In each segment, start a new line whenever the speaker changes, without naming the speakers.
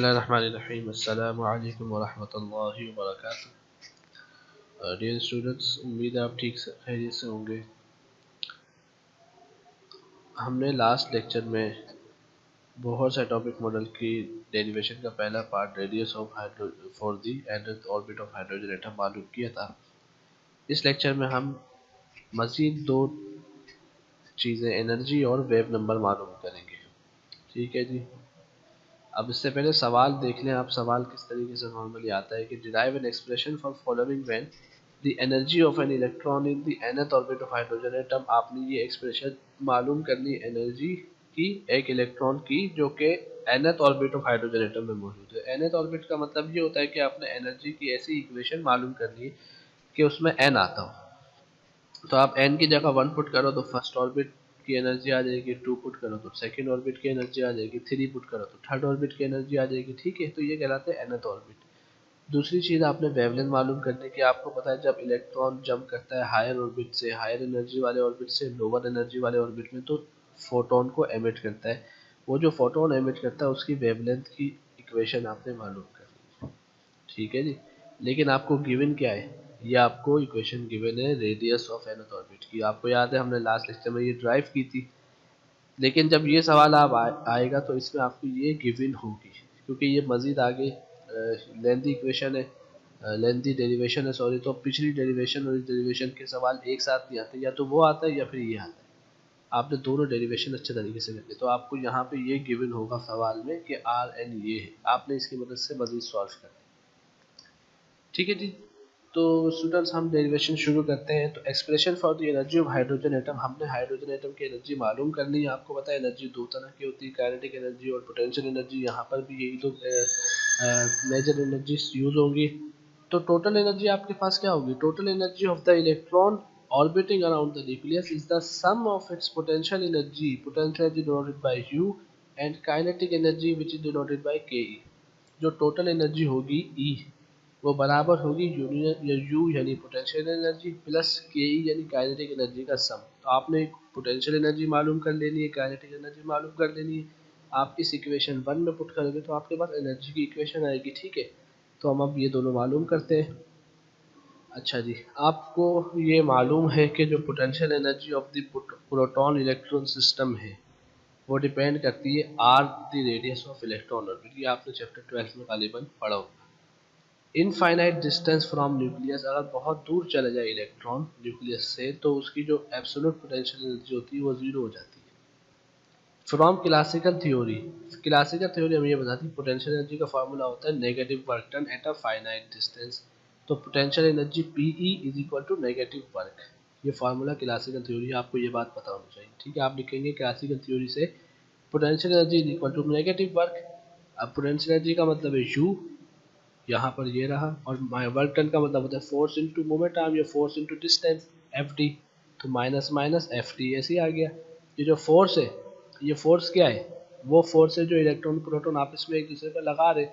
बिस्मिल्लाहिर्रहमानिर्रहीम अस्सलामु अलैकुम वरहमतुल्लाहि वबरकातुहू। डियर स्टूडेंट्स, उम्मीद है आप ठीक से खैरियत से होंगे। हमने लास्ट लेक्चर में बोहर से टॉपिक मॉडल की डेरिवेशन का पहला part radius of for the nth orbit of hydrogen atom मालूम किया था। इस लेक्चर में हम मज़ीद दो चीज़ें एनर्जी और वेव नंबर मालूम करेंगे। ठीक है जी। अब इससे पहले सवाल देख लें आप। सवाल किस तरीके से नॉर्मली आता है कि derive an expression for following when the energy of an electron in the nth orbit of hydrogen atom. आपने ये एक्सप्रेशन मालूम करनी एनर्जी की एक इलेक्ट्रॉन की जो कि nth orbit of hydrogen atom में मौजूद है। nth ऑर्बिट का मतलब ये होता है कि आपने एनर्जी की ऐसी इक्वेशन मालूम करनी है कि उसमें n आता हो। तो आप n की जगह 1 पुट करो तो फर्स्ट ऑर्बिट की एनर्जी आ जाएगी, 2 पुट करो तो सेकंड ऑर्बिट की एनर्जी आ जाएगी, 3 पुट करो तो थर्ड ऑर्बिट की एनर्जी आ जाएगी। ठीक है, तो ये कहलाते हैं nth ऑर्बिट। दूसरी चीज़ आपने वेवलेंथ मालूम करने की। आपको पता है जब इलेक्ट्रॉन जंप करता है हायर ऑर्बिट से, हायर एनर्जी वाले ऑर्बिट से लोअर एनर्जी वाले ऑर्बिट में, तो फोटोन को एमिट करता है। वो जो फोटोन एमिट करता है उसकी वेवलेंथ की इक्वेशन आपने मालूम करनी है। ठीक है जी। लेकिन आपको गिवन क्या है? ये आपको इक्वेशन गिवन है रेडियस ऑफ nth ऑर्बिट की। आपको याद है हमने लास्ट लेक्चर में ये ड्राइव की थी। लेकिन जब ये सवाल आप आएगा तो इसमें आपको ये गिवन होगी, क्योंकि ये मज़ीद आगे लेंथी इक्वेशन है, लेंथी डेरिवेशन है सॉरी। तो पिछली डेरिवेशन और इस डेरिवेशन के सवाल एक साथ नहीं आते, या तो वो आता है या फिर ये आता है। आपने दोनों डेरिवेशन अच्छे तरीके से करके, तो आपको यहाँ पे ये गिवन होगा सवाल में कि आर एन ये है। आपने इसकी मदद से मज़ीद सॉल्व करना। ठीक है जी। तो स्टूडेंट्स हम डेरिवेशन शुरू करते हैं। तो expression for the energy of hydrogen atom. हमने हाइड्रोजन एटम की एनर्जी मालूम कर ली। आपको पता है एनर्जी दो तरह की होती है, काइनेटिक एनर्जी और पोटेंशियल एनर्जी। यहाँ पर भी यही दो मेजर एनर्जीज यूज होंगी। तो टोटल एनर्जी आपके पास क्या होगी? Total energy of the electron orbiting around the nucleus is the sum of its potential energy denoted by U and kinetic energy which is denoted by Ke। जो total energy होगी E वो बराबर होगी union या U यानी potential energy plus के ई यानी kinetic energy का सम। तो आपने पोटेंशियल एनर्जी मालूम कर लेनी है, काइनेटिक एनर्जी मालूम कर लेनी है। आप इस इक्वेशन 1 में पुट करोगे तो आपके पास एनर्जी की इक्वेशन आएगी। ठीक है, तो हम अब ये दोनों मालूम करते हैं। अच्छा जी, आपको ये मालूम है कि जो potential energy of the proton electron system है वो डिपेंड करती है R the radius of electron orbit. ये आपने चैप्टर 12 में गालिबन पढ़ा होगा। इनफाइनाइट डिस्टेंस फ्रॉम न्यूक्लियस, अगर बहुत दूर चला जाए इलेक्ट्रॉन न्यूक्लियस से तो उसकी जो एब्सोल्यूट पोटेंशियल एनर्जी होती है वो जीरो हो जाती है। From classical theory, classical theory हमें ये बताती है पोटेंशियल एनर्जी का फार्मूला होता है negative work done at a finite distance. तो potential energy P E is equal to negative work. ये फार्मूला क्लासिकल थ्योरी है, आपको ये बात पता होनी चाहिए। ठीक है, आप लिखेंगे क्लासिकल थ्योरी से potential energy is equal to negative work. अब पोटेंशियल एनर्जी का मतलब है यू, यहाँ पर ये रहा, और वर्क डन का मतलब होता है फोर्स इनटू मोमेंट आर्म या force into distance F D. तो माइनस माइनस एफ डी ऐसे ही आ गया। ये जो फोर्स है, ये फोर्स क्या है? वो फोर्स है जो इलेक्ट्रॉन प्रोटॉन आपस में एक दूसरे पर लगा रहे,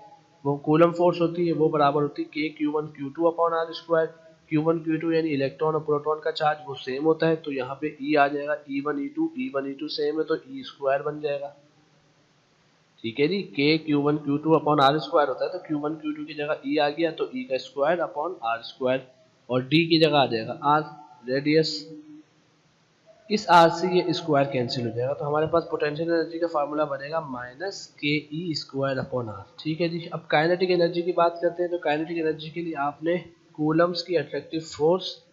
वो कूलम फोर्स होती है। वो बराबर होती है K Q one Q two upon R square. Q one Q two यानी इलेक्ट्रॉन और प्रोटॉन का चार्ज वो सेम होता है, तो यहाँ पे ई आ जाएगा, E one E two same है तो ई स्क्वायर बन जाएगा। ठीक है जी, K Q one Q two upon R square होता है, तो क्यू वन क्यू टू की जगह ई आ गया तो ई का स्क्वायर अपॉन आर स्क्वायर, और डी की जगह आ जाएगा आर रेडियस। इस आर से ये स्क्वायर कैंसिल हो जाएगा, तो हमारे पास पोटेंशियल एनर्जी का फार्मूला बनेगा minus K E square upon are. ठीक है जी। अब काइनेटिक एनर्जी की बात करते हैं। तो काइनेटिक एनर्जी के लिए आपने कूलम्स की अट्रैक्टिव फोर्स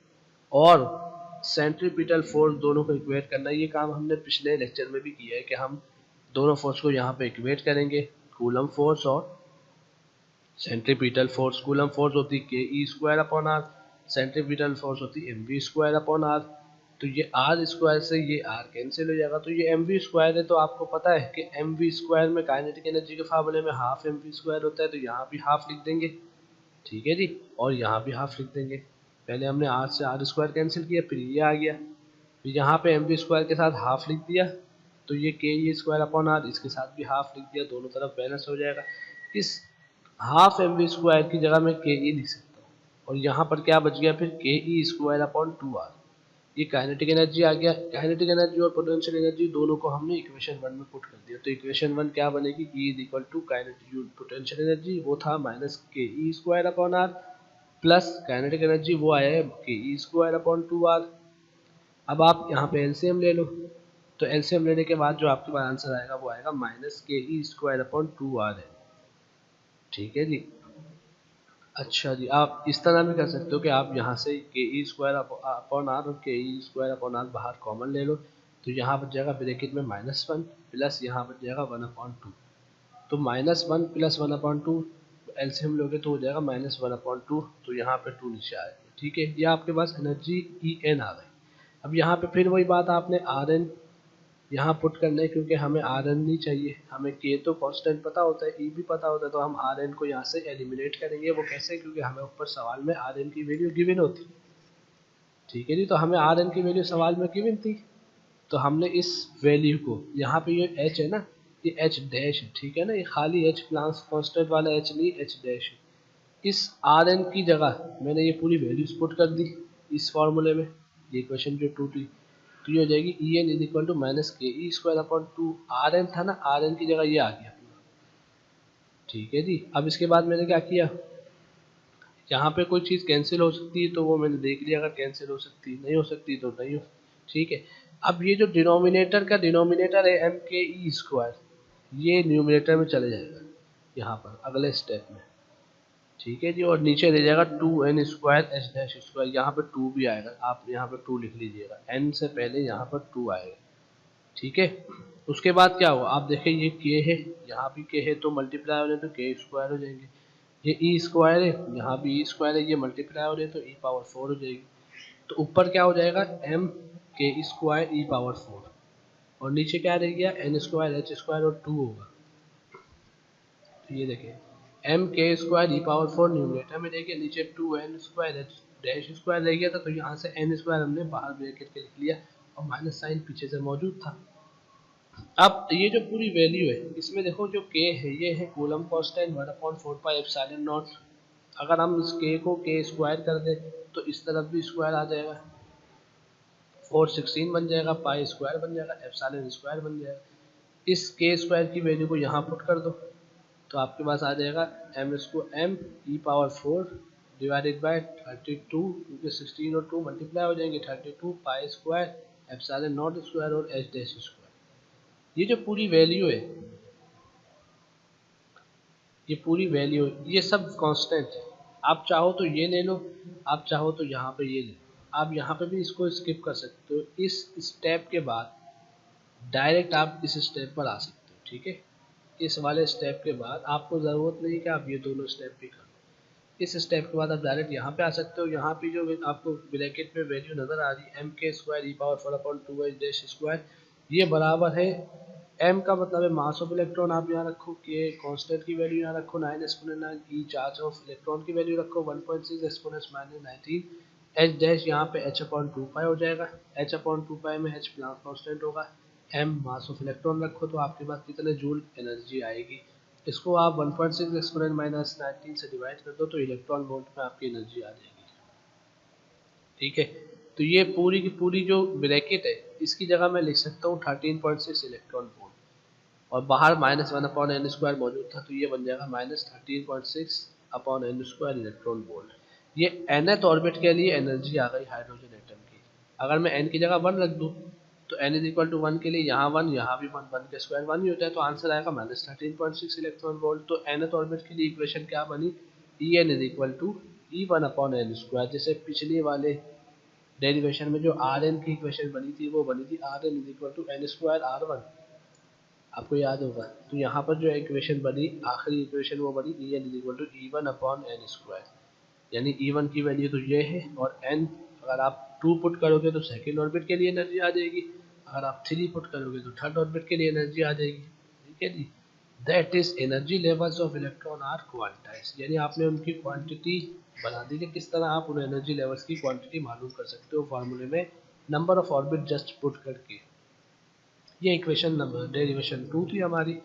और सेंट्रीपिटल फोर्स दोनों को इक्वेट करना। ये काम हमने पिछले लेक्चर में भी किया है कि हम दोनों फोर्स को यहाँ पे इक्वेट करेंगे, कूलम फोर्स और सेंट्रीपिटल फोर्स। कूलम फोर्स होती है K E square upon R, centripetal force होती है M V square upon R. तो ये आर स्क्वायर से ये आर कैंसिल हो जाएगा, तो ये एम वी स्क्वायर है। तो आपको पता है कि एम वी स्क्वायर में काइनेटिक एनर्जी के फार्मूले में हाफ एम वी स्क्वायर होता है, तो यहाँ भी हाफ लिख देंगे। ठीक है जी, और यहाँ भी हाफ लिख देंगे। पहले हमने आर से आर स्क्वायर कैंसिल किया, फिर ये आ गया, फिर यहाँ पे एम वी स्क्वायर के साथ हाफ लिख दिया, तो ये के ई स्क्वायर अपॉन आर इसके साथ भी हाफ लिख दिया, दोनों तरफ बैलेंस हो जाएगा। इस हाफ एम वी स्क्वायर की जगह मैं के ई लिख सकता हूँ, और यहाँ पर क्या बच गया फिर के E square upon two are. ये काइनेटिक एनर्जी आ गया। काइनेटिक एनर्जी और पोटेंशियल एनर्जी दोनों को हमने इक्वेशन 1 में पुट कर दिया, तो इक्वेशन 1 क्या बनेगी, E is equal to kinetic potential energy वो था minus K E square upon R, plus kinetic energy वो आया है K E square upon 2r। अब आप यहाँ पे एलसीएम ले लो, तो एलसीएम लेने के बाद जो आपके पास आंसर आएगा वो आएगा minus K E square upon 2r है। ठीक है जी। अच्छा जी, आप इस तरह भी कर सकते हो कि आप यहाँ से के ई स्क्वायर अपॉन आर और के ई स्क्वायर अपॉन आर बाहर कॉमन ले लो, तो यहाँ बच जाएगा ब्रैकेट में -1 प्लस यहाँ बच जाएगा 1/2। तो -1 प्लस 1/2 एलसीएम लोगे तो हो जाएगा -1/2, तो यहाँ पे 2 नीचे आएगा। ठीक है, ये आपके पास एनर्जी ई एन आ गई। अब यहाँ पे फिर वही बात, आपने आर एन यहाँ पुट करना है, क्योंकि हमें आर एन नहीं चाहिए, हमें के तो कांस्टेंट पता होता है, ई भी पता होता है, तो हम आर एन को यहाँ से एलिमिनेट करेंगे। वो कैसे, क्योंकि हमें ऊपर सवाल में आर एन की वैल्यू गिवन होती है। ठीक है जी, तो हमें आर एन की वैल्यू सवाल में गिवन थी, तो हमने इस वैल्यू को यहाँ पे ये एच है ना, ये एच डैश है, ठीक है ना, ये खाली एच प्लस कांस्टेंट वाला एच नहीं, एच डैश है। इस आर एन की जगह मैंने ये पूरी वैल्यूज पुट कर दी इस फॉर्मूले में, ये इक्वेशन जो 2 थी, तो ये हो जाएगी E N is equal to minus K E square upon 2, R N था ना, आर एन की जगह ये आ गया पूरा। ठीक है जी। अब इसके बाद मैंने क्या किया, यहाँ पे कोई चीज़ कैंसिल हो सकती है तो वो मैंने देख लिया, अगर कैंसिल हो सकती नहीं हो सकती तो नहीं हो। ठीक है, अब ये जो डिनोमिनेटर का डिनोमिनेटर है एम के ई स्क्वायर, ये न्यूमिनेटर में चले जाएगा यहाँ पर अगले स्टेप में। ठीक है जी, और नीचे रह जाएगा 2n square H dash square, यहाँ पे 2 भी आएगा, आप यहाँ पे 2 लिख लीजिएगा, n से पहले यहाँ पर 2 आएगा। ठीक है, उसके बाद क्या होगा, आप देखिए ये के है, यहाँ भी के है, तो मल्टीप्लाई हो जाए तो के स्क्वायर हो जाएंगे। ये ई स्क्वायर है, यहाँ भी ई स्क्वायर है, ये मल्टीप्लाई हो रहे तो ई पावर 4 हो जाएगी। तो ऊपर क्या हो जाएगा, एम के स्क्वायर ई पावर 4, और नीचे क्या रह गया, एन स्क्वायर एच स्क्वायर और 2 होगा। तो ये देखिए एम के स्क्वायर ई पावर 4 न्यूमरेटर में देखिए, नीचे 2n square H dash square रह गया था, तो यहाँ से n स्क्वायर हमने बाहर ब्रैकेट के लिख लिया, और माइनस साइन पीछे से मौजूद था। अब ये जो पूरी वैल्यू है, इसमें देखो जो k है ये है कूलम कांस्टेंट 1/4πε0। अगर हम इस k को k स्क्वायर कर दें तो इस तरफ भी स्क्वायर आ जाएगा, 416 बन जाएगा, पाई स्क्वायर बन जाएगा, एप्सिलॉन स्क्वायर बन जाएगा। इस k स्क्वायर की वैल्यू को यहाँ पुट कर दो, तो आपके पास आ जाएगा एम इसको M E power 4 divided by 32, क्योंकि 16 और 2 मल्टीप्लाई हो जाएंगे, 32 pi square epsilon naught square और एच डैश स्क्वायर। ये जो पूरी वैल्यू है, ये पूरी वैल्यू, ये सब कांस्टेंट है। आप चाहो तो ये ले लो, आप चाहो तो यहाँ पे ये ले लो, आप यहाँ पे भी इसको स्किप कर सकते हो। इस स्टेप के बाद डायरेक्ट आप इस स्टेप पर आ सकते हो। ठीक है, इस वाले स्टेप के बाद आपको ज़रूरत नहीं कि आप ये दोनों स्टेप भी करो, इस स्टेप के बाद आप डायरेक्ट यहाँ पे आ सकते हो। यहाँ पे जो आपको ब्रैकेट में वैल्यू नज़र आ रही है एम के स्क्वायर ई पावर 4/2 एच डैश स्क्वायर, ये बराबर है एम का मतलब है मास ऑफ इलेक्ट्रॉन, आप यहाँ रखो, के कांस्टेंट की वैल्यू यहाँ रखो 9 exponent 9, E charge of electron की वैल्यू रखो 1.6 एक्सपोनेंट -19, एच डैश यहाँ पे h/2π हो जाएगा, h/2π में h प्लांक कांस्टेंट होगा, एम मास ऑफ इलेक्ट्रॉन रखो, तो आपके पास कितने जूल एनर्जी आएगी। इसको आप 1.6 एक्सपोनेंट -19 से डिवाइड कर दो तो इलेक्ट्रॉन वोल्ट में आपकी एनर्जी आ जाएगी। ठीक है, तो ये पूरी की पूरी जो ब्रैकेट है इसकी जगह मैं लिख सकता हूँ 13.6 इलेक्ट्रॉन वोल्ट, और बाहर -1/n² मौजूद था, तो ये बन जाएगा -13.6/n² इलेक्ट्रॉन वोल्ट। ये nth ऑर्बिट के लिए एनर्जी आ गई हाइड्रोजन एटम की। अगर मैं n की जगह 1 रख दूँ तो n इज इक्वल टू 1 के लिए यहाँ 1, यहाँ भी 1, 1 का स्क्वायर 1 ही होता है, तो आंसर आएगा -13.6 इलेक्ट्रॉन वोल्ट। तो nth ऑर्बिट के लिए इक्वेशन क्या बनी, En is equal to E1/n², जैसे पिछले वाले डेरिवेशन में जो Rn की इक्वेशन बनी थी वो बनी थी Rn is equal to n²r1, आपको याद होगा। तो यहाँ पर जो इक्वेशन बनी, आखिरी इक्वेशन वो बनी En is equal to E1/n², यानी E1 की वैल्यू तो ये है, और n अगर आप 2 पुट करोगे तो सेकेंड ऑर्बिट के लिए एनर्जी आ जाएगी, अगर आप 3 पुट करोगे तो थर्ड ऑर्बिट के लिए एनर्जी आ जाएगी। ठीक है जी, that is energy levels of electron are quantised, यानी आपने उनकी क्वांटिटी बना दी है। किस तरह आप उन एनर्जी लेवल्स की क्वांटिटी मालूम कर सकते हो फार्मूले में, number of orbit just put करके। ये इक्वेशन नंबर डेरिवेशन 2 थी हमारी।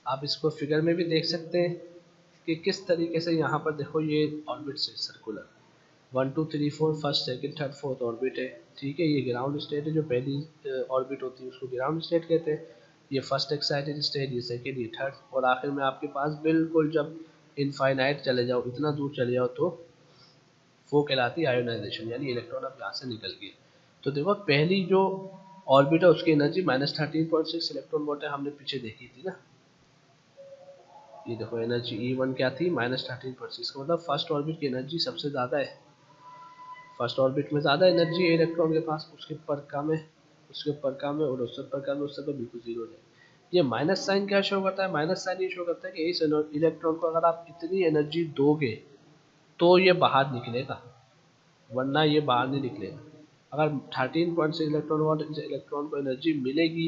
आप इसको फिगर में भी देख सकते हैं कि किस तरीके से यहाँ पर देखो ये ऑर्बिट से circular 1 2 3 4 first second third fourth orbit है, ठीक है। ये ग्राउंड स्टेट है, जो पहली ऑर्बिट होती है उसको ग्राउंड स्टेट कहते हैं। ये फर्स्ट एक्साइटेड स्टेट, ये सेकंड, ये थर्ड, और आखिर में आपके पास बिल्कुल जब इनफाइनाइट चले जाओ, इतना दूर चले जाओ, तो वो कहलाती है आयोनाइजेशन, यानी इलेक्ट्रॉन अब यहाँ से निकल गए। तो देखो पहली जो ऑर्बिट है उसकी एनर्जी -13.6 इलेक्ट्रॉन वोल्ट है, हमने पीछे देखी थी ना। ये देखो एनर्जी E1 क्या थी, -13.6, का मतलब फर्स्ट ऑर्बिट की एनर्जी सबसे ज़्यादा है। फर्स्ट ऑर्बिट में ज़्यादा एनर्जी है इलेक्ट्रॉन के पास, उसके ऊपर कम है, उसके ऊपर कम है, और उससे ऊपर कम है, उससे ऊपर बिल्कुल जीरो है। ये माइनस साइन क्या शो करता है? माइनस साइन ये शो करता है कि इस इलेक्ट्रॉन को अगर आप इतनी एनर्जी दोगे तो ये बाहर निकलेगा, वरना ये बाहर नहीं निकलेगा। अगर 13.6 इलेक्ट्रॉन वोल्ट इस इलेक्ट्रॉन को एनर्जी मिलेगी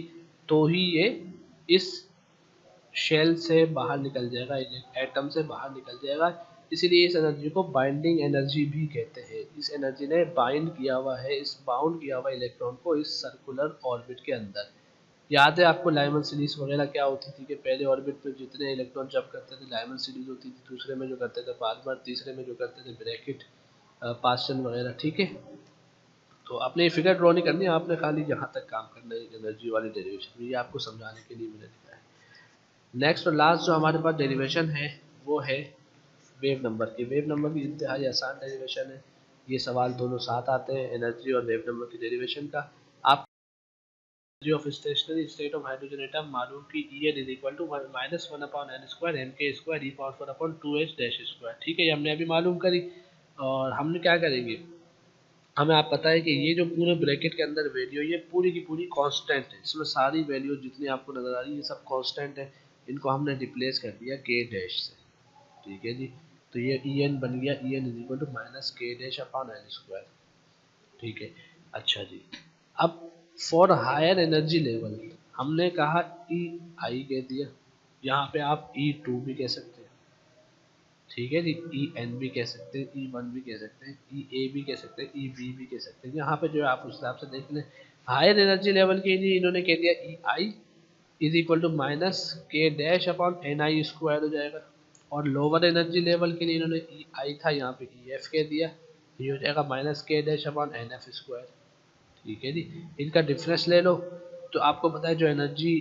तो ही ये इस शेल से बाहर निकल जाएगा, एटम से बाहर निकल जाएगा। इसीलिए इस एनर्जी को बाइंडिंग एनर्जी भी कहते हैं। इस एनर्जी ने बाइंड किया हुआ है, इस बाउंड किया हुआ इलेक्ट्रॉन को इस सर्कुलर ऑर्बिट के अंदर। याद है आपको लाइमन सीरीज वगैरह क्या होती थी कि पहले ऑर्बिट में जितने इलेक्ट्रॉन जब करते थे लाइमन सीरीज होती थी, दूसरे में जो करते थे बार बार, तीसरे में जो करते थे ब्रैकेट पास्टन वगैरह, ठीक है। तो आपने ये फिगर ड्रॉ नहीं करनी, आपने खाली यहाँ तक काम करना है एनर्जी वाली डेरिवेशन, ये आपको समझाने के लिए मैंने लिखा है। नेक्स्ट और लास्ट जो हमारे पास डेरिवेशन है वो है वेव नंबर की। वेव नंबर की इंतहाई आसान डेरिवेशन है, ये सवाल दोनों साथ आते हैं, एनर्जी और वेव नंबर की डेरिवेशन का। आप energy of stationery state of hydrogen atom मालूम की En is equal to -1/n² mk² e⁻²2h⁻², ठीक है, ये हमने अभी मालूम करी। और हमने क्या करेंगे, हमें आप पता है कि ये जो पूरे ब्रैकेट के अंदर वैल्यू, ये पूरी की पूरी कांस्टेंट है, इसमें सारी वैल्यू जितनी आपको नजर आ रही है ये सब कांस्टेंट है। इनको हमने रिप्लेस कर दिया के डैश से, ठीक है जी। तो ये En बन गया, En is equal to -k⁻n², ठीक है। अच्छा जी, अब फॉर हायर एनर्जी लेवल हमने कहा E कह दिया, यहाँ पे आप E2 भी कह सकते हैं, ठीक है जी। En भी कह सकते हैं, E1 भी कह सकते हैं, Ea भी कह सकते हैं, Eb भी कह सकते हैं। यहाँ पे जो है आप उस हिसाब से देख लें। हायर एनर्जी लेवल के लिए इन्होंने कह दिया Ei is equal to -k⁻n⁻I² हो जाएगा, और लोअर एनर्जी लेवल के लिए इन्होंने Ei था, यहाँ पे Ef कह दिया, ये हो जाएगा -k⁻nf², ठीक है जी। इनका डिफरेंस ले लो, तो आपको पता है जो एनर्जी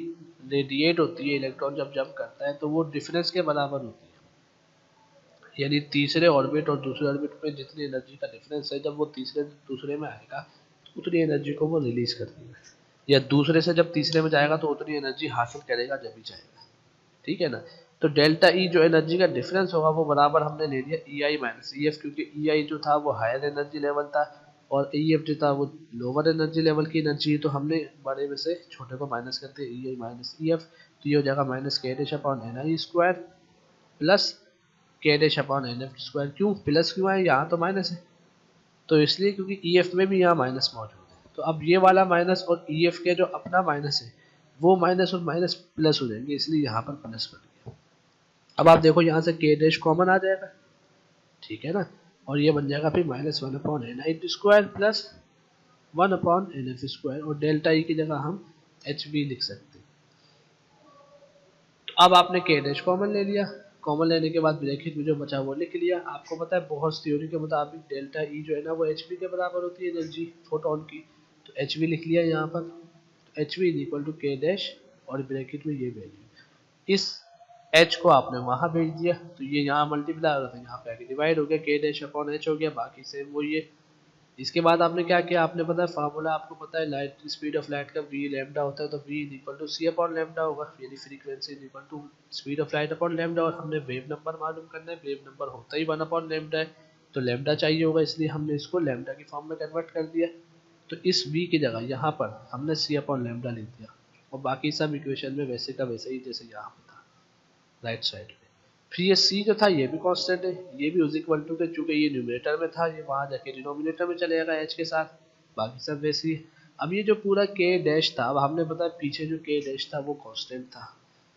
रेडिएट होती है इलेक्ट्रॉन जब जंप करता है तो वो डिफरेंस के बराबर होती है, यानी तीसरे ऑर्बिट और दूसरे ऑर्बिट में जितनी एनर्जी का डिफरेंस है, जब वो दूसरे में आएगा तो उतनी एनर्जी को वो रिलीज कर देगा, या दूसरे से जब तीसरे में जाएगा तो उतनी एनर्जी हासिल करेगा जब भी जाएगा, ठीक है ना। तो डेल्टा ई जो एनर्जी का डिफरेंस होगा वो बराबर हमने ले लिया ई आई माइनस ई एफ, क्योंकि ई आई जो था वो हायर एनर्जी लेवल था और ई एफ जो था वो लोअर एनर्जी लेवल की एनर्जी है, तो हमने बड़े में से छोटे को माइनस करते ई आई माइनस ई एफ, तो ये हो जाएगा -k⁻n⁻I² प्लस k⁻n⁻f²। क्यों प्लस क्यों है, यहाँ तो माइनस है, तो इसलिए क्योंकि ई एफ में भी यहाँ माइनस मौजूद है। तो अब ये वाला माइनस और ई एफ के जो अपना माइनस है वो माइनस और माइनस प्लस हो जाएंगे, इसलिए यहाँ पर प्लस बन गया। अब आप देखो यहाँ से k' कॉमन आ जाएगा, ठीक है ना, और ये बन जाएगा फिर -1/n² प्लस 1/nf², और डेल्टा ई की जगह हम एच भी लिख सकते हैं। तो अब आपने k' कॉमन ले लिया, कॉमन लेने के बाद ब्रैकेट में जो बचा वो लिख लिया। आपको पता है बहुत थ्योरी के मुताबिक डेल्टा ई जो है ना वो एच बी के बराबर होती है एनर्जी फोटोन की, तो एच बी लिख लिया यहाँ पर, तो H B is equal to k' और ब्रैकेट में ये वैल्यू, इस एच को आपने वहाँ भेज दिया तो ये यहाँ मल्टीप्लाई हो रहा था, यहाँ पे आके डिवाइड हो गया, k'/h हो गया, बाकी सेम वही है। इसके बाद आपने क्या किया, आपने पता है फार्मूला आपको पता है लाइट स्पीड ऑफ लाइट का v लैम्डा होता है, तो v is equal to c upon lambda होगा, यानी frequency is equal to speed of light upon lambda, और हमने वेव नंबर मालूम करना है, वेव नंबर होता ही 1/लैम्डा है, तो लैम्डा चाहिए होगा, इसलिए हमने इसको लैम्डा की फॉर्म में कन्वर्ट कर दिया। तो इस v की जगह यहाँ पर हमने c अपॉन लैम्डा लिख दिया, और बाकी सब इक्वेशन में वैसे का वैसे ही जैसे यहाँ पर था राइट साइड में। फिर ये c जो था ये भी कांस्टेंट है, ये भी इज इक्वल टू के, चूंकि ये न्यूमरेटर में था ये वहां जाके डिनोमिनेटर में चले जाएगा h के साथ, बाकी सब वैसे ही। अब ये जो पूरा k' था, अब हमने पता पीछे जो k' था वो कांस्टेंट था,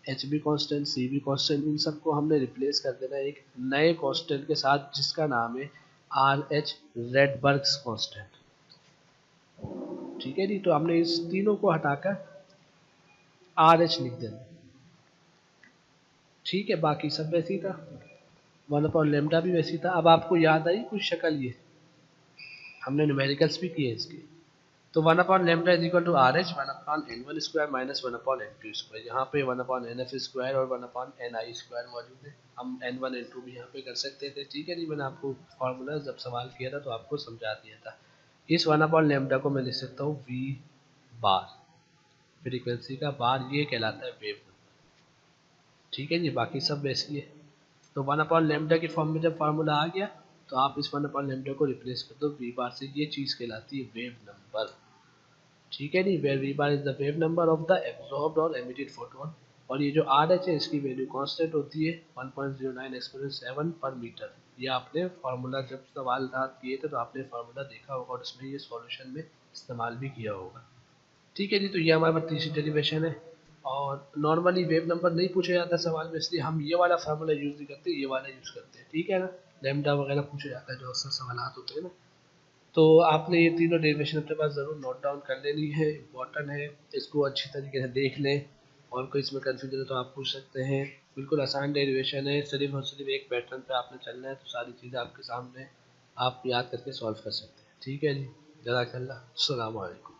h भी कांस्टेंट, c भी कांस्टेंट, इन सबको हमने रिप्लेस कर देना एक नए कांस्टेंट के साथ जिसका नाम है RH रेडबर्ग्स कांस्टेंट, ठीक है जी। तो हमने इस तीनों को हटाकर RH लिख देना, ठीक है, बाकी सब वैसे ही था, 1/लैम्डा भी वैसी था। अब आपको याद आई कुछ शक्ल ये, हमने न्यूमेरिकल्स भी किए इसके। तो 1/λ is equal to R H 1/n1 square minus 1/n2 square. यहाँ पे 1/nf स्क्वायर और 1/ni स्क्वायर मौजूद है। हम n1 n2 भी यहाँ पे कर सकते थे, ठीक है जी। मैंने आपको फार्मूला जब सवाल किया था तो आपको समझा दिया था। इस 1/λ को मैं लिख सकता हूँ v बार, फ्रीक्वेंसी का बार, ये कहलाता है वेव नंबर, ठीक है जी। बाकी सब वैसे ही है। तो 1/λ की फॉर्म में जब फार्मूला आ गया तो आप इस 1/λ को रिप्लेस कर दो v बार से, ये चीज़ कहलाती है वेव नंबर, ठीक है नी। Where we bar is the wave number of the absorbed or emitted photon. और ये जो आर एच है इसकी वैल्यू कांस्टेंट होती है 1.09 एक्सपोनेंशियल 7 पर मीटर। ये आपने फार्मूला जब सवाल किए थे तो आपने फार्मूला देखा होगा और उसमें ये सॉल्यूशन में इस्तेमाल भी किया होगा, ठीक है जी। तो ये हमारे पास तीसरी डेरिवेशन है। और नॉर्मली वेव नंबर नहीं पूछा जाता सवाल में, इसलिए हम ये वाला फार्मूला यूज नहीं करते, ये वाला यूज करते हैं, ठीक है ना। लैम्डा वगैरह पूछा जाता है जो अक्सर सवाल होते हैं ना। तो आपने ये तीनों डेरिवेशन अपने पास ज़रूर नोट डाउन कर लेनी है, इम्पॉर्टेंट है, इसको अच्छी तरीके से देख लें। और कोई इसमें कन्फ्यूजन है तो आप पूछ सकते हैं। बिल्कुल आसान डेरिवेशन है, सिर्फ और सिर्फ एक पैटर्न पे आपने चलना है, तो सारी चीज़ें आपके सामने आप याद करके सॉल्व कर सकते हैं, ठीक है जी। जज़ाकल्लाह, अस्सलाम वालेकुम।